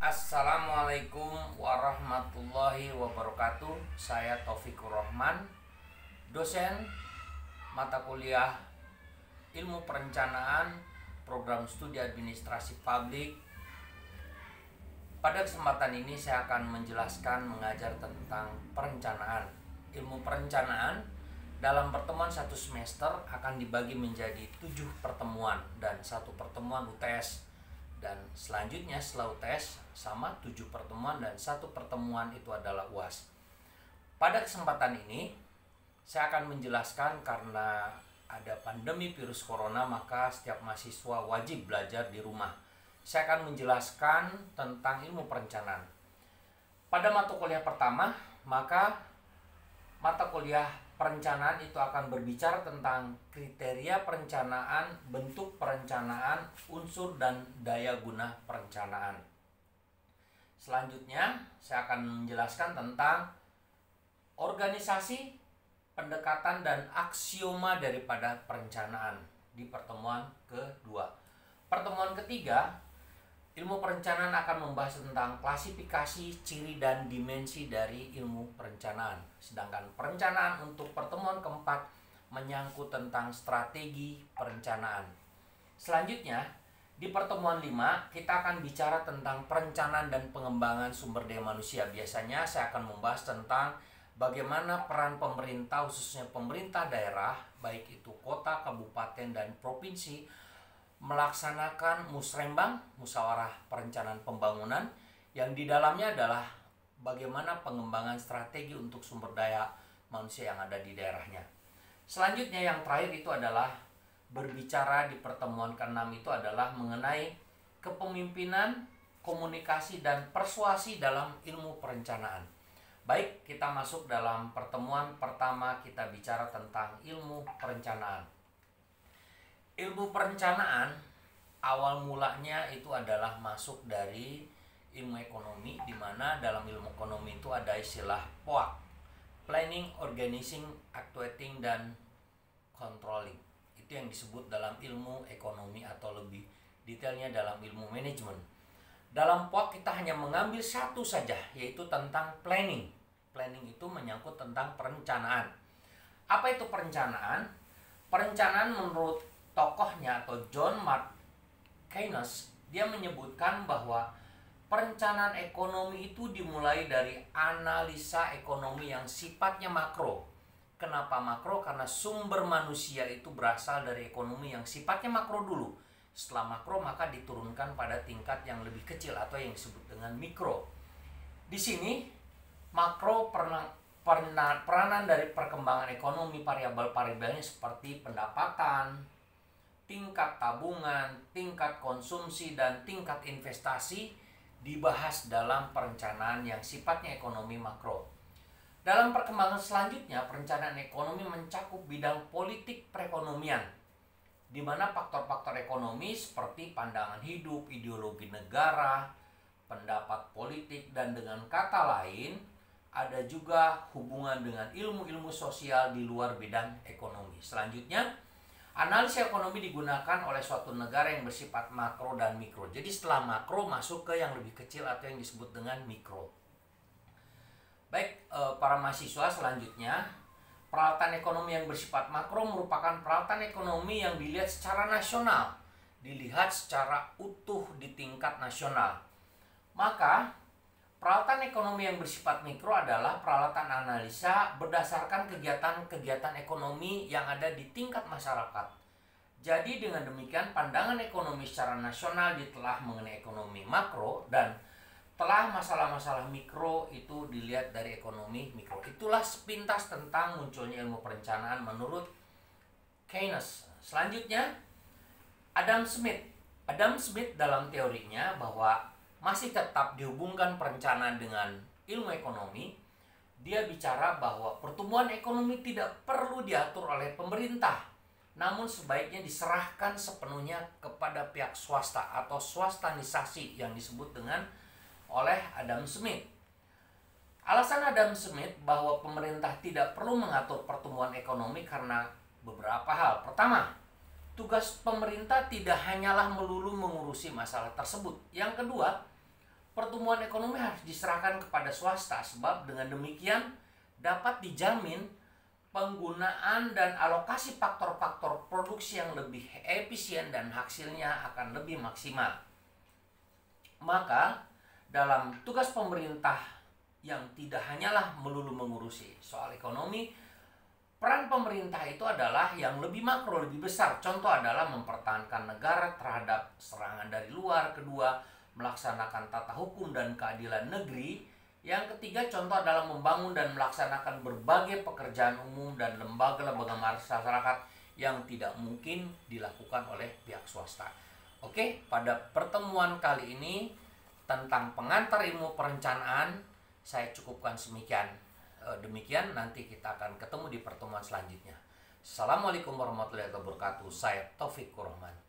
Assalamualaikum warahmatullahi wabarakatuh. Saya Taufikur Rahman, dosen mata kuliah Ilmu Perencanaan Program Studi Administrasi Publik. Pada kesempatan ini saya akan menjelaskan mengajar tentang perencanaan. Ilmu perencanaan dalam pertemuan satu semester akan dibagi menjadi 7 pertemuan dan 1 pertemuan UTS. Dan selanjutnya setelah UTS sama 7 pertemuan dan 1 pertemuan itu adalah UAS. Pada kesempatan ini saya akan menjelaskan karena ada pandemi virus corona, maka setiap mahasiswa wajib belajar di rumah. Saya akan menjelaskan tentang ilmu perencanaan. Pada mata kuliah pertama, maka mata kuliah perencanaan itu akan berbicara tentang kriteria perencanaan, bentuk perencanaan, unsur dan daya guna perencanaan. Selanjutnya, saya akan menjelaskan tentang organisasi, pendekatan dan aksioma daripada perencanaan di pertemuan kedua. Pertemuan ketiga, ilmu perencanaan akan membahas tentang klasifikasi, ciri, dan dimensi dari ilmu perencanaan. Sedangkan perencanaan untuk pertemuan keempat menyangkut tentang strategi perencanaan. Selanjutnya, di pertemuan 5, kita akan bicara tentang perencanaan dan pengembangan sumber daya manusia. Biasanya saya akan membahas tentang bagaimana peran pemerintah, khususnya pemerintah daerah, baik itu kota, kabupaten, dan provinsi, melaksanakan musrembang, musyawarah perencanaan pembangunan, yang di dalamnya adalah bagaimana pengembangan strategi untuk sumber daya manusia yang ada di daerahnya. Selanjutnya yang terakhir itu adalah berbicara di pertemuan ke-6 itu adalah mengenai kepemimpinan, komunikasi, dan persuasi dalam ilmu perencanaan. Baik, kita masuk dalam pertemuan pertama, kita bicara tentang ilmu perencanaan. Ilmu perencanaan awal mulanya itu adalah masuk dari ilmu ekonomi, di mana dalam ilmu ekonomi itu ada istilah POAK, Planning, Organizing, Actuating, dan Controlling. Itu yang disebut dalam ilmu ekonomi atau lebih detailnya dalam ilmu manajemen. Dalam POAK kita hanya mengambil satu saja, yaitu tentang planning. Planning itu menyangkut tentang perencanaan. Apa itu perencanaan? Perencanaan menurut tokohnya atau John Maynard Keynes, dia menyebutkan bahwa perencanaan ekonomi itu dimulai dari analisa ekonomi yang sifatnya makro. Kenapa makro? Karena sumber manusia itu berasal dari ekonomi yang sifatnya makro dulu. Setelah makro maka diturunkan pada tingkat yang lebih kecil atau yang disebut dengan mikro. Di sini makro peranan dari perkembangan ekonomi, variabel-variabelnya seperti pendapatan, tingkat tabungan, tingkat konsumsi, dan tingkat investasi dibahas dalam perencanaan yang sifatnya ekonomi makro. Dalam perkembangan selanjutnya, perencanaan ekonomi mencakup bidang politik perekonomian, di mana faktor-faktor ekonomi seperti pandangan hidup, ideologi negara, pendapat politik, dan dengan kata lain, ada juga hubungan dengan ilmu-ilmu sosial di luar bidang ekonomi. Selanjutnya, analisa ekonomi digunakan oleh suatu negara yang bersifat makro dan mikro. Jadi setelah makro masuk ke yang lebih kecil atau yang disebut dengan mikro. Baik, para mahasiswa, selanjutnya peralatan ekonomi yang bersifat makro merupakan peralatan ekonomi yang dilihat secara nasional, dilihat secara utuh di tingkat nasional. Maka peralatan ekonomi yang bersifat mikro adalah peralatan analisa berdasarkan kegiatan-kegiatan ekonomi yang ada di tingkat masyarakat. Jadi dengan demikian pandangan ekonomi secara nasional ditelah mengenai ekonomi makro, dan telah masalah-masalah mikro itu dilihat dari ekonomi mikro. Itulah sepintas tentang munculnya ilmu perencanaan menurut Keynes. Selanjutnya, Adam Smith. Adam Smith dalam teorinya bahwa masih tetap dihubungkan perencanaan dengan ilmu ekonomi. Dia bicara bahwa pertumbuhan ekonomi tidak perlu diatur oleh pemerintah, namun sebaiknya diserahkan sepenuhnya kepada pihak swasta atau swastanisasi yang disebut dengan oleh Adam Smith. Alasan Adam Smith bahwa pemerintah tidak perlu mengatur pertumbuhan ekonomi karena beberapa hal. Pertama, tugas pemerintah tidak hanyalah melulu mengurusi masalah tersebut. Yang kedua, pertumbuhan ekonomi harus diserahkan kepada swasta, sebab dengan demikian dapat dijamin penggunaan dan alokasi faktor-faktor produksi yang lebih efisien dan hasilnya akan lebih maksimal. Maka dalam tugas pemerintah yang tidak hanyalah melulu mengurusi soal ekonomi, peran pemerintah itu adalah yang lebih makro, lebih besar. Contoh adalah mempertahankan negara terhadap serangan dari luar. Kedua, melaksanakan tata hukum dan keadilan negeri. Yang ketiga, contoh adalah membangun dan melaksanakan berbagai pekerjaan umum dan lembaga-lembaga masyarakat yang tidak mungkin dilakukan oleh pihak swasta. Oke, pada pertemuan kali ini tentang pengantar ilmu perencanaan saya cukupkan demikian. Nanti kita akan ketemu di pertemuan selanjutnya. Assalamualaikum warahmatullahi wabarakatuh. Saya Taufikur Rahman.